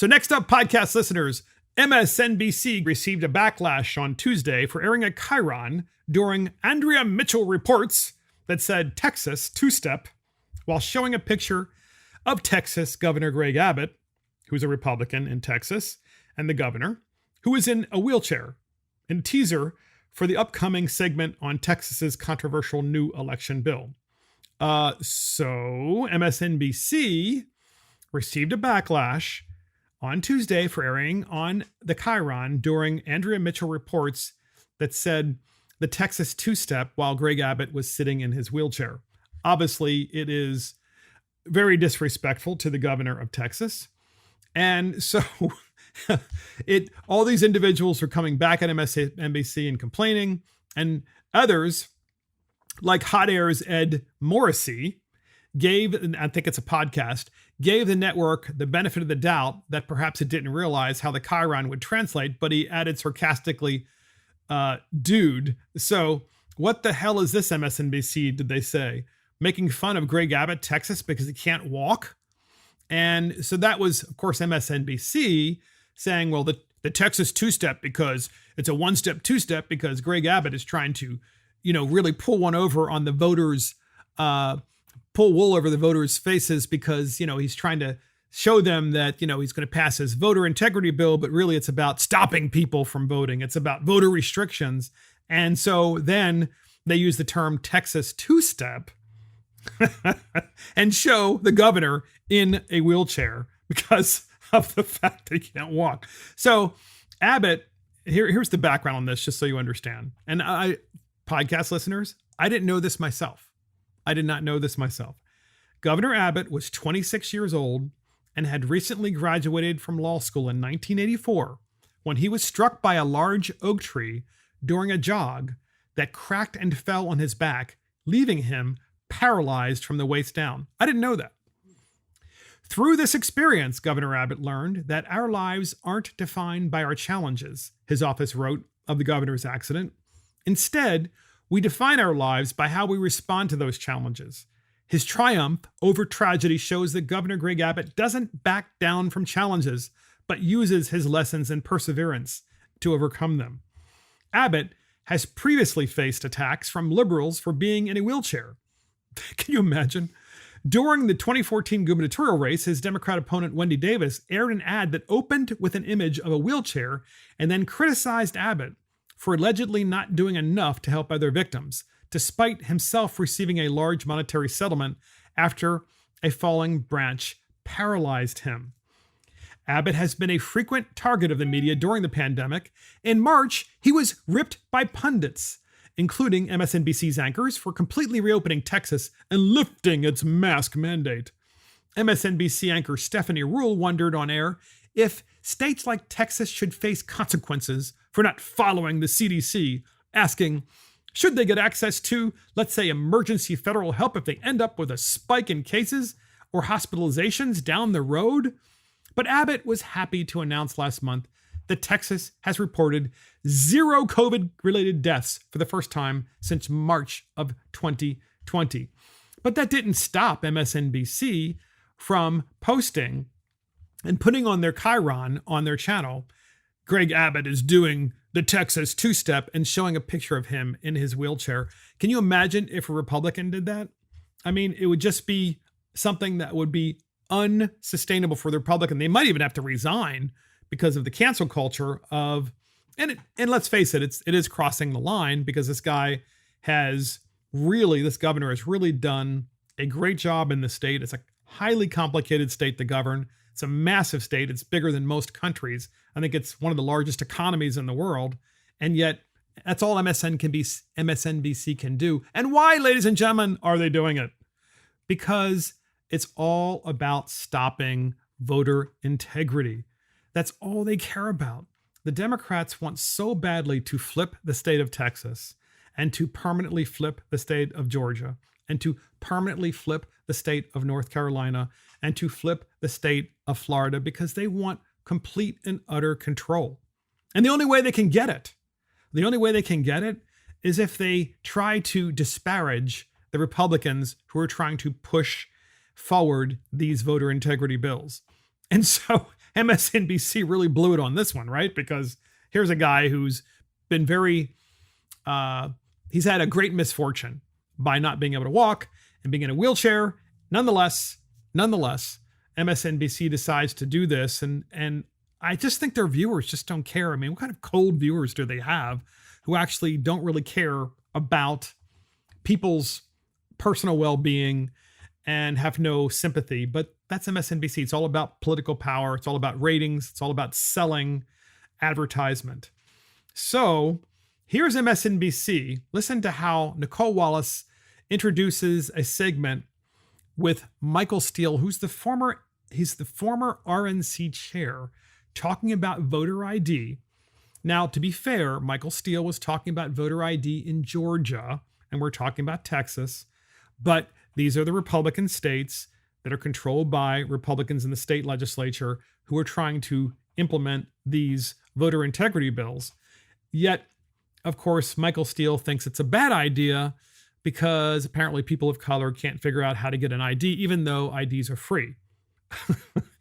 So next up, podcast listeners, MSNBC received a backlash on Tuesday for airing a chyron during Andrea Mitchell reports that said Texas two-step while showing a picture of Texas Governor Greg Abbott, who's a Republican in Texas, and the governor, who is in a wheelchair, in a teaser for the upcoming segment on Texas's controversial new election bill. So MSNBC received a backlash on Tuesday for airing on the chyron during Andrea Mitchell reports that said the Texas two-step while Greg Abbott was sitting in his wheelchair. Obviously, it is very disrespectful to the governor of Texas. And so all these individuals are coming back at MSNBC and complaining, and others, like Hot Air's Ed Morrissey, I think it's a podcast, gave the network the benefit of the doubt that perhaps it didn't realize how the chyron would translate, but he added sarcastically, dude. So what the hell is this, MSNBC, did they say? Making fun of Greg Abbott, Texas, because he can't walk? And so that was, of course, MSNBC saying, well, the Texas two-step because it's a one-step, two-step because Greg Abbott is trying to, really pull one over on the voters, pull wool over the voters' faces because, he's trying to show them that, he's going to pass his voter integrity bill, but really it's about stopping people from voting. It's about voter restrictions. And so then they use the term Texas two-step and show the governor in a wheelchair because of the fact that he can't walk. So Abbott, here's the background on this, just so you understand. And podcast listeners, I didn't know this myself. I did not know this myself. Governor Abbott was 26 years old and had recently graduated from law school in 1984 when he was struck by a large oak tree during a jog that cracked and fell on his back, leaving him paralyzed from the waist down. I didn't know that. Through this experience, Governor Abbott learned that our lives aren't defined by our challenges, his office wrote of the governor's accident. Instead, we define our lives by how we respond to those challenges. His triumph over tragedy shows that Governor Greg Abbott doesn't back down from challenges, but uses his lessons and perseverance to overcome them. Abbott has previously faced attacks from liberals for being in a wheelchair. Can you imagine? During the 2014 gubernatorial race, his Democrat opponent, Wendy Davis, aired an ad that opened with an image of a wheelchair and then criticized Abbott for allegedly not doing enough to help other victims, despite himself receiving a large monetary settlement after a falling branch paralyzed him. Abbott has been a frequent target of the media during the pandemic. In March, he was ripped by pundits, including MSNBC's anchors, for completely reopening Texas and lifting its mask mandate. MSNBC anchor Stephanie Ruhle wondered on air if states like Texas should face consequences for not following the CDC, asking, should they get access to, let's say, emergency federal help if they end up with a spike in cases or hospitalizations down the road? But Abbott was happy to announce last month that Texas has reported 0 COVID-related deaths for the first time since March of 2020. But that didn't stop MSNBC from posting and putting on their chyron on their channel. Greg Abbott is doing the Texas two-step and showing a picture of him in his wheelchair. Can you imagine if a Republican did that? I mean, it would just be something that would be unsustainable for the Republican. They might even have to resign because of the cancel culture of, and let's face it, it is crossing the line because this governor has really done a great job in the state. It's a highly complicated state to govern. It's a massive state. It's bigger than most countries. I think it's one of the largest economies in the world. And yet that's all MSNBC can do. And why, ladies and gentlemen, are they doing it? Because it's all about stopping voter integrity. That's all they care about. The Democrats want so badly to flip the state of Texas and to permanently flip the state of Georgia and to permanently flip the state of North Carolina and to flip the state of Florida because they want complete and utter control. And the only way they can get it is if they try to disparage the Republicans who are trying to push forward these voter integrity bills. And so MSNBC really blew it on this one, right? Because here's a guy who's been he's had a great misfortune by not being able to walk and being in a wheelchair. Nonetheless, MSNBC decides to do this. And I just think their viewers just don't care. I mean, what kind of cold viewers do they have who actually don't really care about people's personal well-being and have no sympathy? But that's MSNBC. It's all about political power. It's all about ratings. It's all about selling advertisement. So here's MSNBC. Listen to how Nicole Wallace introduces a segment with Michael Steele, he's the former RNC chair, talking about voter ID. Now, to be fair, Michael Steele was talking about voter ID in Georgia, and we're talking about Texas, but these are the Republican states that are controlled by Republicans in the state legislature who are trying to implement these voter integrity bills. Yet, of course, Michael Steele thinks it's a bad idea because apparently people of color can't figure out how to get an ID, even though IDs are free.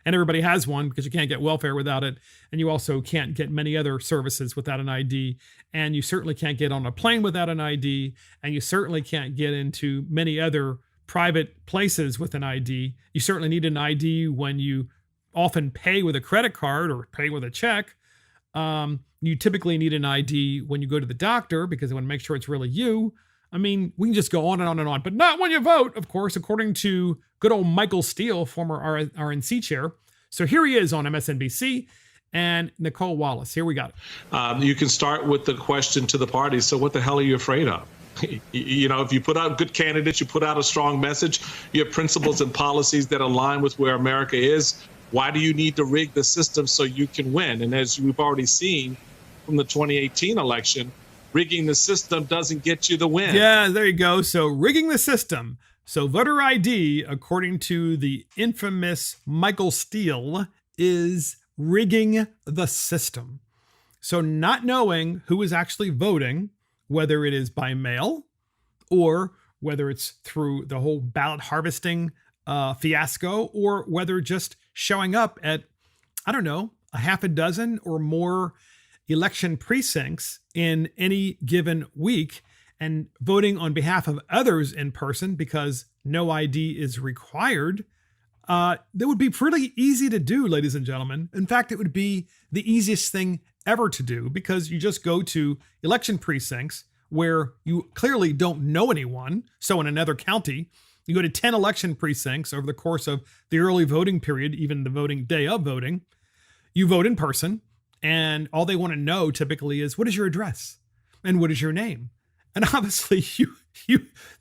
And everybody has one because you can't get welfare without it. And you also can't get many other services without an ID. And you certainly can't get on a plane without an ID. And you certainly can't get into many other private places with an ID. You certainly need an ID when you often pay with a credit card or pay with a check. You typically need an ID when you go to the doctor because they want to make sure it's really you. I mean, we can just go on and on and on, but not when you vote, of course, according to good old Michael Steele, former RNC chair. So here he is on MSNBC and Nicole Wallace. Here we got it. You can start with the question to the party. So what the hell are you afraid of? You know, if you put out good candidates, you put out a strong message, you have principles and policies that align with where America is. Why do you need to rig the system so you can win? And as we've already seen from the 2018 election, rigging the system doesn't get you the win. Yeah, there you go. So rigging the system. So voter ID, according to the infamous Michael Steele, is rigging the system. So not knowing who is actually voting, whether it is by mail or whether it's through the whole ballot harvesting fiasco, or whether just showing up at, I don't know, a half a dozen or more election precincts in any given week and voting on behalf of others in person because no ID is required. That would be pretty easy to do, ladies and gentlemen. In fact, it would be the easiest thing ever to do because you just go to election precincts where you clearly don't know anyone. So in another county, you go to 10 election precincts over the course of the early voting period, even the voting day of voting. You vote in person, and all they want to know typically is, what is your address and what is your name? And obviously,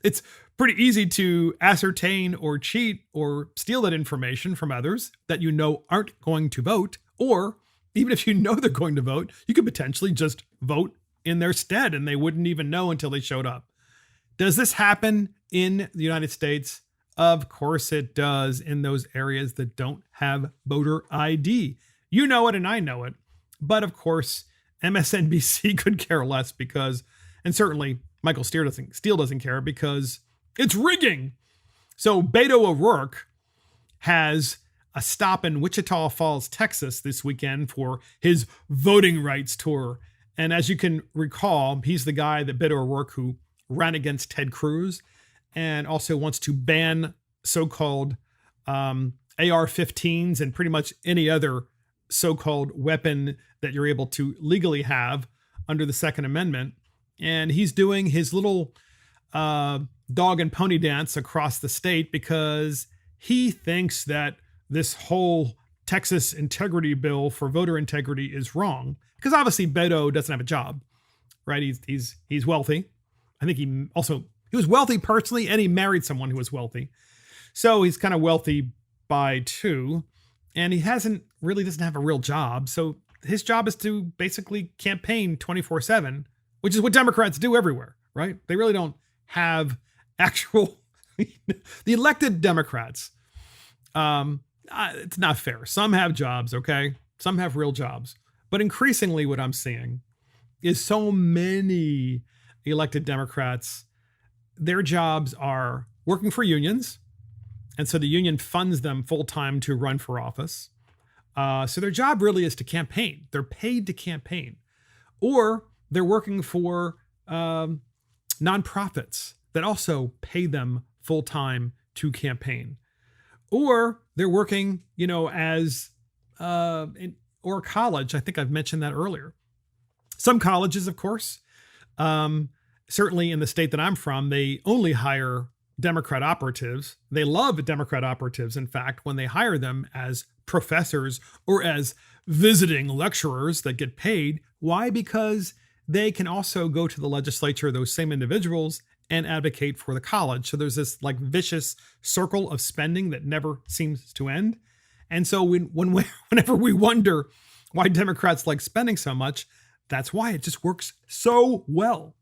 it's pretty easy to ascertain or cheat or steal that information from others that you know aren't going to vote. Or even if you know they're going to vote, you could potentially just vote in their stead and they wouldn't even know until they showed up. Does this happen in the United States? Of course it does, in those areas that don't have voter ID. You know it and I know it. But of course, MSNBC could care less because, and certainly Michael Steele doesn't care because it's rigging. So Beto O'Rourke has a stop in Wichita Falls, Texas this weekend for his voting rights tour. And as you can recall, he's the guy that Beto O'Rourke who ran against Ted Cruz and also wants to ban so-called AR-15s and pretty much any other so-called weapon that you're able to legally have under the Second Amendment. And he's doing his little dog and pony dance across the state because he thinks that this whole Texas integrity bill for voter integrity is wrong. Because obviously Beto doesn't have a job, right? He's wealthy. I think he was wealthy personally, and he married someone who was wealthy. So he's kind of wealthy by two, and he doesn't have a real job. So his job is to basically campaign 24/7, which is what Democrats do everywhere, right? They really don't have actual, the elected Democrats. It's not fair. Some have jobs, okay? Some have real jobs. But increasingly what I'm seeing is so many elected Democrats, their jobs are working for unions. And so the union funds them full time to run for office, So their job really is to campaign. They're paid to campaign. Or they're working for nonprofits that also pay them full time to campaign. Or they're working, as or college. I think I've mentioned that earlier. Some colleges, of course, certainly in the state that I'm from, they only hire Democrat operatives. They love Democrat operatives, in fact, when they hire them as professors or as visiting lecturers that get paid. Why? Because they can also go to the legislature, those same individuals, and advocate for the college. So there's this vicious circle of spending that never seems to end. And so whenever we wonder why Democrats like spending so much, that's why it just works so well.